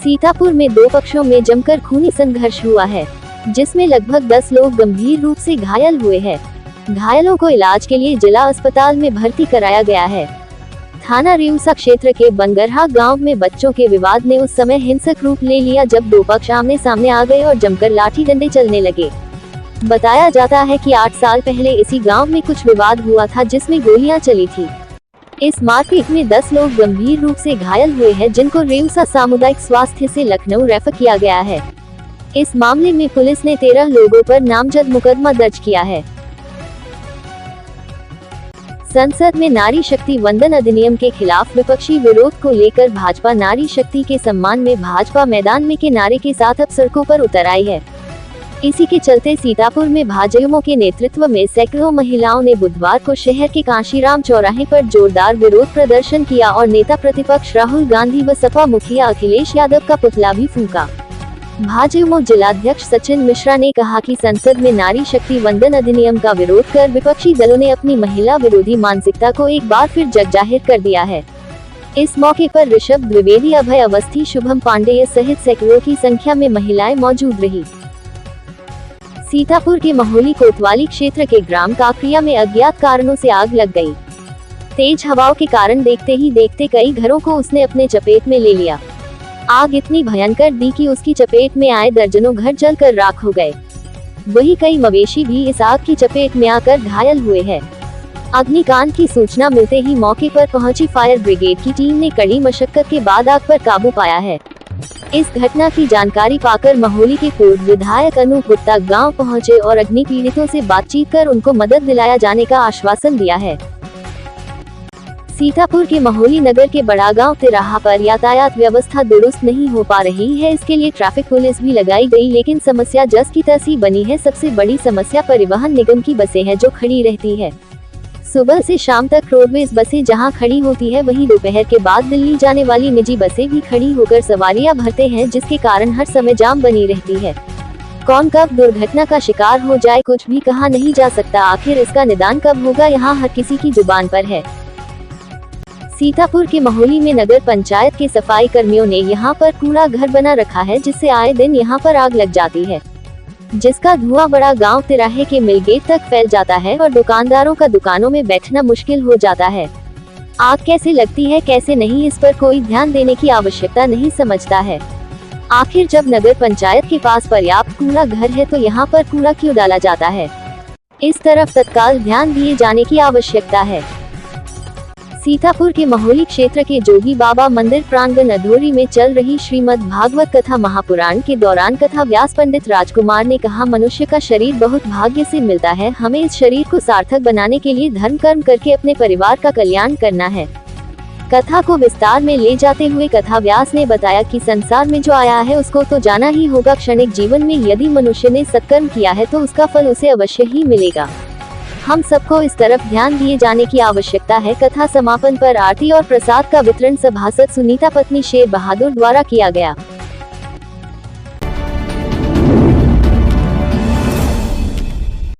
सीतापुर में दो पक्षों में जमकर खूनी संघर्ष हुआ है, जिसमें लगभग 10 लोग गंभीर रूप से घायल हुए हैं। घायलों को इलाज के लिए जिला अस्पताल में भर्ती कराया गया है। थाना रिउसा क्षेत्र के बनगरहा गांव में बच्चों के विवाद ने उस समय हिंसक रूप ले लिया जब दो पक्ष आमने सामने आ गए और जमकर लाठी डंडे चलने लगे। बताया जाता है कि 8 साल पहले इसी गांव में कुछ विवाद हुआ था जिसमें गोलियां चली थी। इस मारपीट में 10 लोग गंभीर रूप से घायल हुए हैं, जिनको रिउसा सामुदायिक स्वास्थ्य से लखनऊ रेफर किया गया है। इस मामले में पुलिस ने 13 लोगों पर नामजद मुकदमा दर्ज किया है। संसद में नारी शक्ति वंदन अधिनियम के खिलाफ विपक्षी विरोध को लेकर भाजपा नारी शक्ति के सम्मान में भाजपा मैदान में के नारे के साथ अब सड़कों पर उतर आई है। इसी के चलते सीतापुर में भाजयुमो के नेतृत्व में सैकड़ों महिलाओं ने बुधवार को शहर के कांशीराम चौराहे पर जोरदार विरोध प्रदर्शन किया और नेता प्रतिपक्ष राहुल गांधी व सपा मुखिया अखिलेश यादव का पुतला भी फूंका। भाजयुमो जिलाध्यक्ष सचिन मिश्रा ने कहा कि संसद में नारी शक्ति वंदन अधिनियम का विरोध कर विपक्षी दलों ने अपनी महिला विरोधी मानसिकता को एक बार फिर जगजाहिर कर दिया है। इस मौके पर ऋषभ द्विवेदी, अभय अवस्थी, शुभम पांडेय सहित सैकड़ों की संख्या में महिलाएं मौजूद रही। सीतापुर के महोली कोतवाली क्षेत्र के ग्राम काकरिया में अज्ञात कारणों से आग लग गई। तेज हवाओं के कारण देखते ही देखते कई घरों को उसने अपने चपेट में ले लिया। आग इतनी भयंकर थी कि उसकी चपेट में आए दर्जनों घर जलकर राख हो गए। वहीं कई मवेशी भी इस आग की चपेट में आकर घायल हुए हैं। अग्निकांड की सूचना मिलते ही मौके पर पहुंची फायर ब्रिगेड की टीम ने कड़ी मशक्कत के बाद आग पर काबू पाया है। इस घटना की जानकारी पाकर महोली के पूर्व विधायक अनूप गुप्ता गांव पहुंचे और अग्नि पीड़ितों से बातचीत कर उनको मदद दिलाया जाने का आश्वासन दिया है। सीतापुर के महोली नगर के बड़ागांव तिराहा पर यातायात व्यवस्था दुरुस्त नहीं हो पा रही है। इसके लिए ट्रैफिक पुलिस भी लगाई गई, लेकिन समस्या जस की तैसी बनी है। सबसे बड़ी समस्या परिवहन निगम की बसें हैं जो खड़ी रहती है। सुबह से शाम तक रोडवेज बसें जहां खड़ी होती है, वहीं दोपहर के बाद दिल्ली जाने वाली निजी बसें भी खड़ी होकर सवारियां भरते हैं, जिसके कारण हर समय जाम बनी रहती है। कौन कब दुर्घटना का शिकार हो जाए कुछ भी कहा नहीं जा सकता। आखिर इसका निदान कब होगा, यहाँ हर किसी की जुबान पर है। सीतापुर के महोली में नगर पंचायत के सफाई कर्मियों ने यहाँ पर कूड़ा घर बना रखा है, जिससे आए दिन यहाँ पर आग लग जाती है, जिसका धुआं बड़ा गांव तिराहे के मिलगेट तक फैल जाता है और दुकानदारों का दुकानों में बैठना मुश्किल हो जाता है। आग कैसे लगती है कैसे नहीं, इस पर कोई ध्यान देने की आवश्यकता नहीं समझता है। आखिर जब नगर पंचायत के पास पर्याप्त कूड़ा घर है तो यहाँ पर कूड़ा क्यों डाला जाता है, इस तरफ तत्काल ध्यान दिए जाने की आवश्यकता है। सीतापुर के महोली क्षेत्र के जोगी बाबा मंदिर प्रांगण अधूरी में चल रही श्रीमद् भागवत कथा महापुराण के दौरान कथा व्यास पंडित राजकुमार ने कहा, मनुष्य का शरीर बहुत भाग्य से मिलता है। हमें इस शरीर को सार्थक बनाने के लिए धर्म कर्म करके अपने परिवार का कल्याण करना है। कथा को विस्तार में ले जाते हुए कथा व्यास ने बताया कि संसार में जो आया है उसको तो जाना ही होगा। क्षणिक जीवन में यदि मनुष्य ने सत्कर्म किया है तो उसका फल उसे अवश्य ही मिलेगा। हम सबको इस तरफ ध्यान दिए जाने की आवश्यकता है। कथा समापन पर आरती और प्रसाद का वितरण सभासद सुनीता पत्नी शेर बहादुर द्वारा किया गया।